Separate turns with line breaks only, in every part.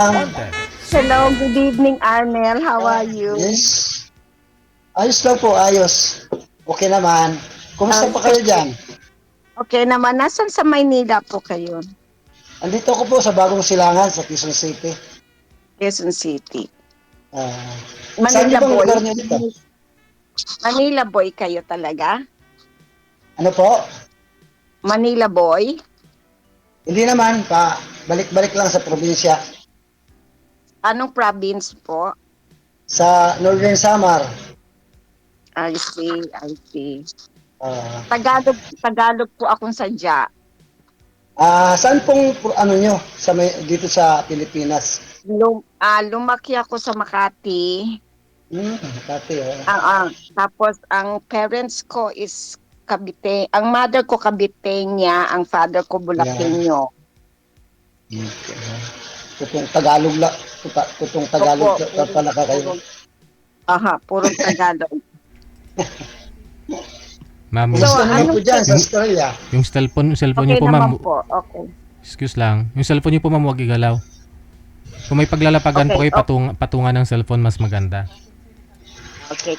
Hello, good evening, Arnel. How are you?
Yes. Ayos lang po, ayos. Okay naman. Kumusta pa
Okay,
kayo dyan?
okay naman. Nasaan sa Maynila po kayo?
Andito ko po sa Bagong Silangan sa Quezon City.
Quezon City.
Ah, saan niyo
Manila
bang
boy?
lugar niyo dito?
Manila boy kayo talaga?
Ano po?
Manila boy?
Hindi naman, balik-balik lang sa probinsya.
Anong province po?
Sa Northern Samar.
I see, I see.
Ah,
Tagalog po akong sadya.
saan pong ano nyo dito sa Pilipinas?
Lumaki ako sa Makati.
Makati, oh.
Tapos ang parents ko is Cavite. Ang mother ko Caviteña, ang father ko
Yan.
Bulaqueño.
Okay. Tutong Tagalog la, tutong Tagalog
Opo,
pala ka kayo.
purong Tagalog.
Ma'am,
So,
Kumusta naman po
anong
dyan sa Australia?
yung cellphone
okay
niyo po,
naman
ma'am.
po, okay.
Excuse lang. Yung cellphone niyo po, ma'am, huwag igalaw. Kung may paglalapagan po
Okay,
kayo, patungan ng cellphone mas maganda.
Okay,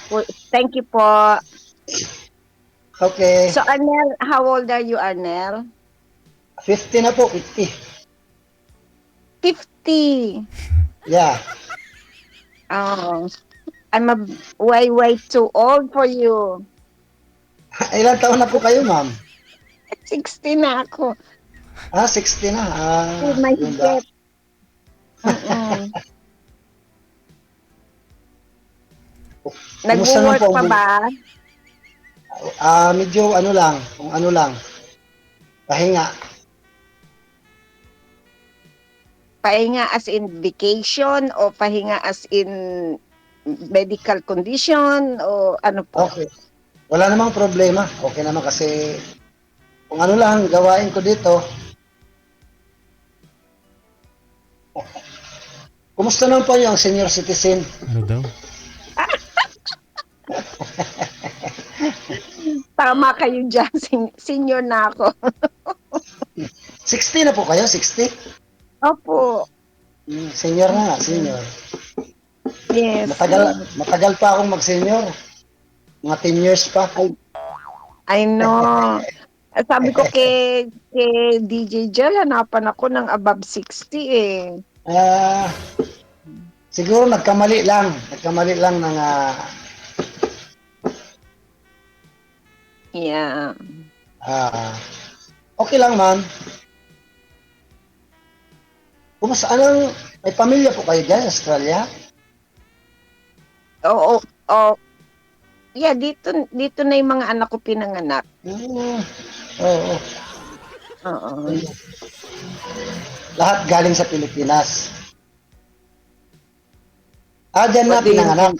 thank you po.
Okay.
So, Arnel, how old are you, Arnel?
50 na po, 50.
50.
Yeah.
Oh, I'm way too old for you.
Ilan taon na po kayo, ma'am?
60 na ako.
60 na.
Oh my
Yun ba?
God.
Kumusta naman
Nag-work
po
pa ba?
medyo ano lang, kung ano lang. Pahinga.
Pahinga as in vacation o pahinga as in medical condition o ano po?
Okay. Wala namang problema. Okay naman kasi kung ano lang gawain ko dito. Kumusta naman po yung senior citizen?
Ano daw?
Tama kayo dyan. Senior na ako.
60 na po kayo? 60?
Opo.
Senior na nga, senior.
Yes.
Matagal pa akong mag-senior. Mga 10 years pa.
I know. Sabi ko kay DJ Jel, hanapan ako ng above 60 eh.
Siguro nagkamali lang. Nagkamali lang ng
Yeah.
okay lang, ma'am. Kumusta? May pamilya po kayo dyan, Australia?
Oo. Yeah, dito na yung mga anak ko pinanganak.
Oo.
Oo.
Lahat galing sa Pilipinas. Dyan na
What do you
pinanganak.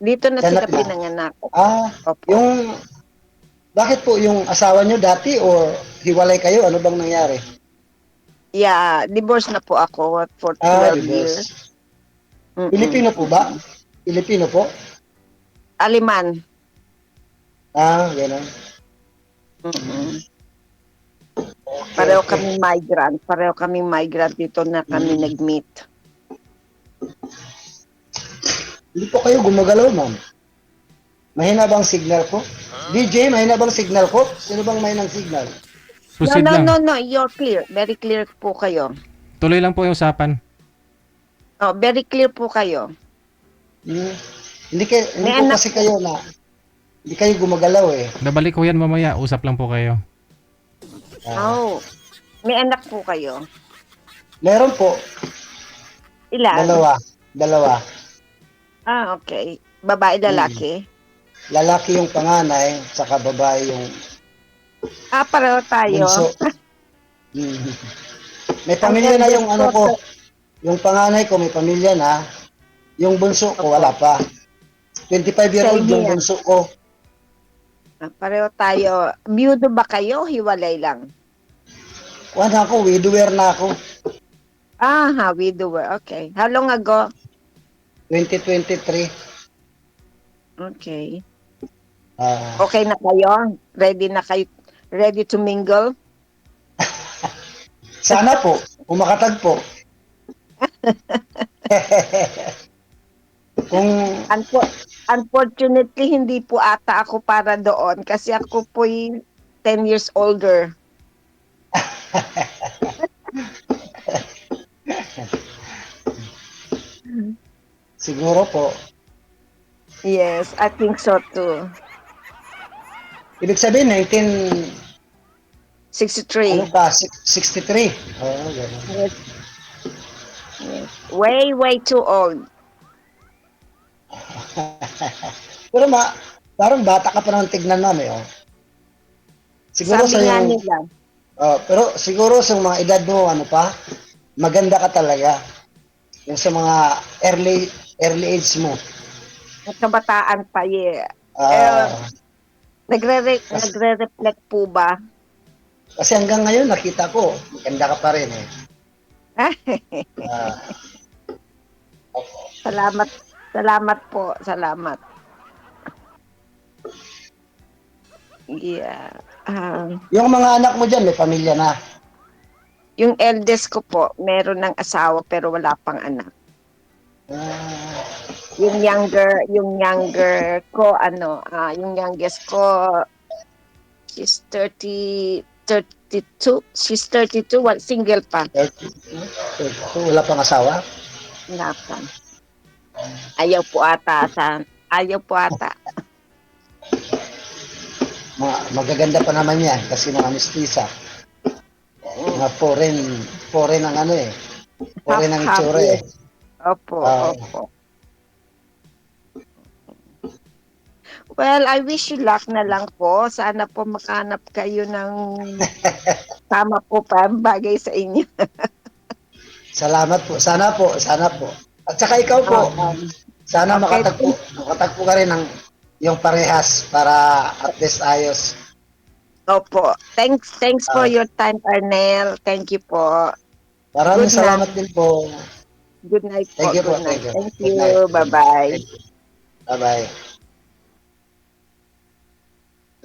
Dito na
Dyan
sila
na pinanganak.
pinanganak. Opo.
Bakit po yung asawa nyo dati or hiwalay kayo? Ano bang nangyari?
Yeah, divorce na po ako for 12 years.
Divorce. Pilipino po ba? Pilipino po?
Aliman.
Gano'n.
Pareho kaming migrant. Pareho kaming migrant dito na kami nag-meet.
Hindi po kayo gumagalaw, ma'am. Mahina bang signal ko? DJ, mahina bang signal ko? Sino bang mahinang signal?
Proceed lang.
No. You're clear. Very clear po kayo.
Tuloy lang po yung usapan.
Oh, very clear po kayo.
Hindi po kasi kayo hindi kayo gumagalaw eh.
Nabalik ko yan mamaya. Usap lang po kayo.
May anak po kayo.
Meron po.
Ilan?
Dalawa.
Okay. Babae, lalaki?
Lalaki yung panganay, saka babae yung
Pareho tayo.
bunso. May pamilya na yung ano ko. Yung panganay ko may pamilya na. Yung bunso ko wala pa. 25-year-old yung bunso ko.
Pareho tayo. Biyudo ba kayo? Hiwalay lang?
Widower na ako.
Widower. Okay. How long ago?
2023.
Okay.
Ah,
Okay na kayo? Ready na kayo? Ready to mingle?
sana po, kung makatagpo. Kung
Unfortunately, hindi po ata ako para doon kasi ako po'y 10 years older.
siguro po,
Yes, I think so too.
ibig sabihin
63.
63. Oo, ganun.
Yes, yes. Way, way too old.
Pero parang bata ka pa ng tignan namin, oh. Siguro
Sabi
sa
nga
yung,
nila,
pero siguro sa mga edad mo, ano pa, maganda ka talaga. Yung sa mga early age mo.
ang kabataan pa
Ah, kasi,
nagre-reflect po ba?
kasi hanggang ngayon nakita ko, maganda ka pa rin eh. Ah,
Salamat, salamat po, salamat. Yeah.
yung mga anak mo dyan, may pamilya na.
Yung eldest ko po, meron ng asawa pero wala pang anak.
Ah,
Yung younger ko, yung youngest ko, she's 32. She's 32, single pa.
32, wala pang asawa.
Wala pa. Ayaw po ata. Ayaw po ata.
Magaganda pa naman yan kasi mga mestiza.
Mm,
Mga foreign ang ano eh. Foreign ang
half-half,
itsura eh.
yes. Opo,
Ah,
opo. Well, I wish you luck na lang po. Sana po makahanap kayo ng tama po pa bagay sa inyo.
salamat po. Sana po. At saka ikaw po, sana
Okay.
makatagpo ka rin ng yung parehas para at least ayos.
Opo. Thanks for
Ah,
your time, Arnel. Thank you po.
maraming
Good night.
salamat din po.
Good night po.
Thank you po.
Good
Thank
night.
you.
Thank
Good night.
you.
Good night.
Bye-bye.
Thank you. Bye-bye.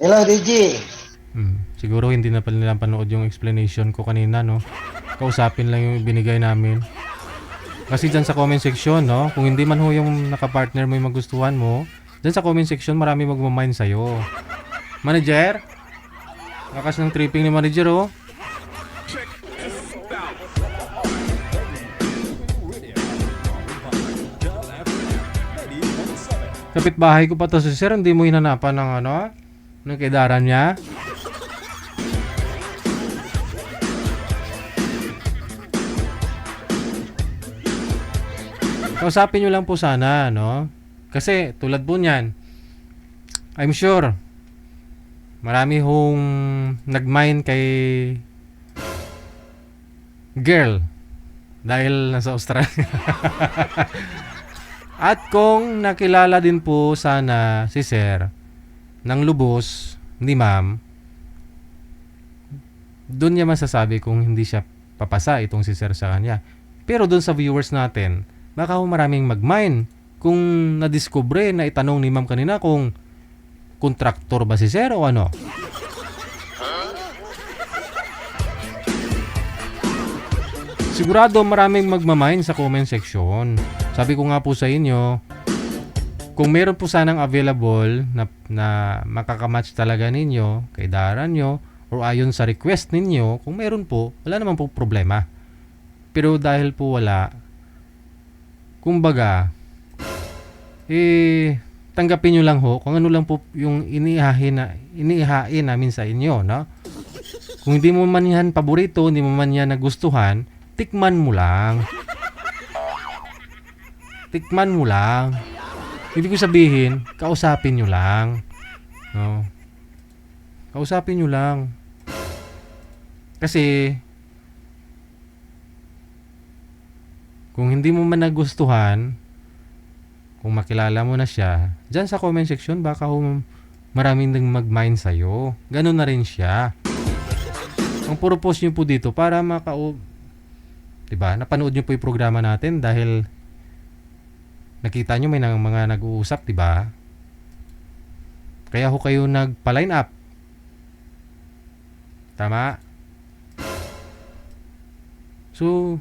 Hello, DJ.
Siguro hindi na pala nila panood yung explanation ko kanina, no? Kausapin lang yung binigay namin. Kasi dyan sa comment section, no? Kung hindi man ho yung nakapartner mo yung magustuhan mo, dyan sa comment section marami magmamind sa'yo. Manager? Lakas ng tripping ni manager, oh. Kapitbahay ko pa to si sir, hindi mo hinanapan ng ng kedaran niya. Kausapin nyo lang po sana, no? Kasi tulad po niyan, I'm sure marami hong nag-mind kay girl dahil nasa Australia. At kung nakilala din po sana si sir ng lubos ni ma'am, doon niya masasabi kung hindi siya papasa itong si sir sa kanya. Pero doon sa viewers natin, baka ho maraming mag-mind kung nadiskubre na itanong ni ma'am kanina kung kontraktor ba si sir o ano. Sigurado maraming magmamind sa comment section. Sabi ko nga po sa inyo, kung meron po sanang available na makakamatch talaga ninyo, kaidaran nyo, or ayon sa request ninyo, kung meron po, wala naman po problema. Pero dahil po wala, kumbaga, tanggapin nyo lang ho kung ano lang po yung iniihain namin sa inyo, no? Kung hindi mo man yan paborito, hindi mo man yan nagustuhan, tikman mo lang. Tikman mo lang. Ibig ko sabihin, kausapin nyo lang. No? Kausapin nyo lang. Kasi, kung hindi mo man nagustuhan, kung makilala mo na siya, dyan sa comment section, baka maraming nang mag-mind sa'yo. Ganun na rin siya. Ang purpose nyo po dito, para diba, napanood nyo po yung programa natin dahil nakita nyo may mga nag-uusap, diba? Kaya ho kayo nagpa-line up. Tama? So,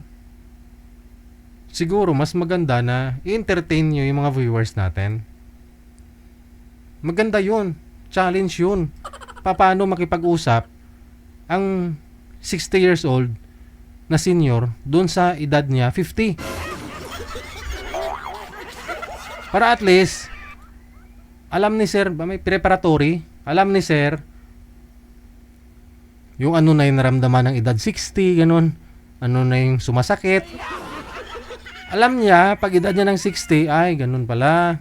siguro mas maganda na i-entertain nyo yung mga viewers natin. Maganda yun. Challenge yun. Paano makipag-usap ang 60 years old na senior doon sa edad niya 50. Para at least alam ni sir, may preparatory, alam ni sir yung ano na yung naramdaman ng edad 60, ganun. Ano na yung sumasakit. Alam niya, pag edad niya ng 60, ay, ganun pala.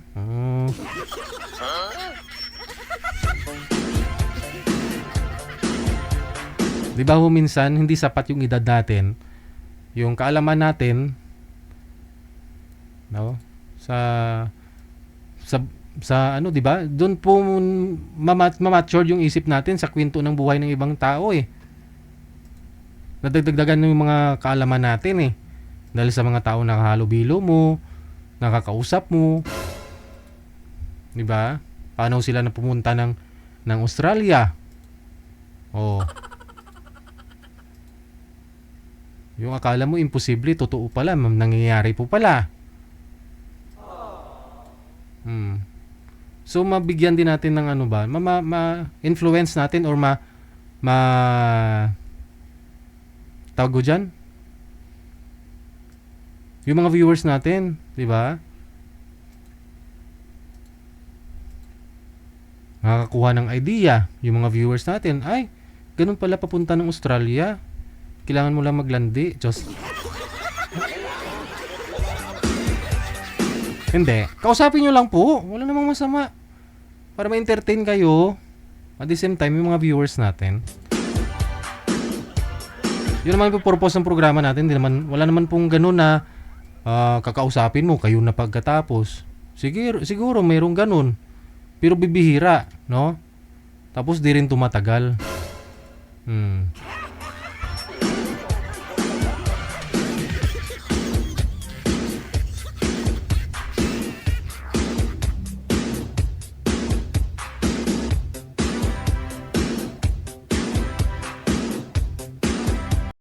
Di ba ho minsan, hindi sapat yung edad natin. Yung kaalaman natin, no? Sa ano, di ba? Doon po mamature yung isip natin sa kwento ng buhay ng ibang tao eh. Nadagdagan yung mga kaalaman natin eh. Dahil sa mga tao nakahalubilo mo, nakakausap mo. Di ba? Paano sila na pumunta ng Australia? Oh. Yung akala mo imposible, totoo pala, nangyayari po pala. So mabigyan din natin ng ano ba, ma-influence natin or tawag ko dyan? Yung mga viewers natin, di ba? Makakakuha ng idea yung mga viewers natin. Ay, ganun pala papunta ng Australia. Kailangan mo lang maglandi. Diyos. Hindi. Kausapin nyo lang po. Wala namang masama. Para ma-entertain kayo. At the same time, yung mga viewers natin. Yun naman po purpose ng programa natin. Wala naman pong ganun na kakausapin mo kayo na pagkatapos. Siguro mayroong ganun. Pero bibihira, no? Tapos di rin tumatagal.